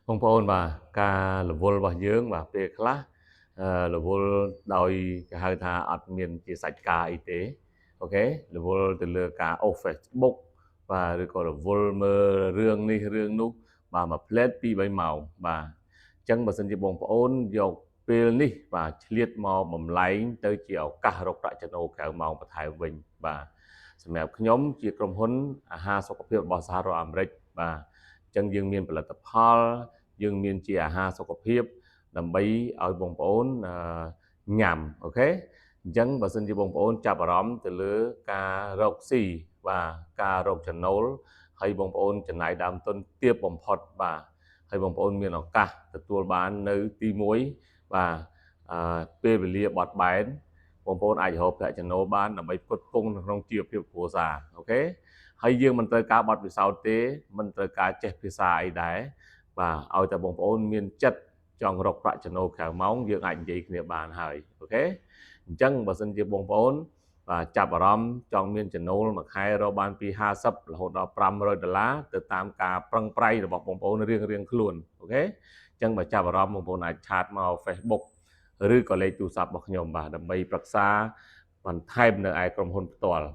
បងប្អូនបាទការរវល់របស់យើងបាទពេលខ្លះរវល់ដោយគេហៅថាអត់មានជាសាច់ការអីទេអូខេរវល់ទៅលើការអូស Facebook បាទឬក៏រវល់មើលរឿងនេះរឿងនោះបាទមួយផ្លែត2 3ម៉ោងបាទអញ្ចឹងបើសិនជាបងប្អូនយកពេលនេះបាទឆ្លៀតមកបំលែងទៅជាឱកាសរកប្រាក់ចំណូលក្រៅម៉ោងបន្ថែមវិញបាទសម្រាប់ខ្ញុំជាក្រុមហ៊ុនអាហារសុខភាពរបស់សហរដ្ឋអាមេរិកបាទអញ្ចឹងយើងមានផលិតផលយើងមានជាអាហារសុខភាពដើម្បីឲ្យបងប្អូនញ៉ាំអូខេអញ្ចឹងបើសិនជាបងប្អូនចាប់អារម្មណ៍ទៅលើការរកស៊ីបាទការរកចំណូលហើយបងប្អូនចំណាយដើមទុនទាបបំផុតបាទហើយបងប្អូនមានឱកាសទទួលបាននៅទី1បាទពេលវេលាបត់បែនបងប្អូនអាចរកប្រាក់ចំណូលបានដើម្បីផ្គត់ផ្គង់នៅក្នុងជីវភាពគ្រួសារអូខេហើយយើងមិនត្រូវការបត់ពិសោធន៍ទេមិនត្រូវការចេះភាសាអីដែរបាទឲ្យតែបងប្អូនមានចិត្តចង់រកប្រាក់ចំណូលក្រៅម៉ោងយើងអាចនិយាយគ្នាបានហើយអូខេអញ្ចឹងបើសិនជាបងប្អូនបាទចាប់អារម្មណ៍ចង់មានចំណូលមួយខែរកបានពី50រហូតដល់$500ទៅតាមការប្រឹងប្រែងរបស់បងប្អូនរៀងៗខ្លួនអូខេអញ្ចឹងបើចាប់អារម្មណ៍បងប្អូនអាចឆាតមក Facebook ឬក៏លេខទូរស័ព្ទរបស់ខ្ញុំបាទដើម្បីប្រឹក្សាបន្ថែមនៅឯក្រុមហ៊ុនផ្ទាល់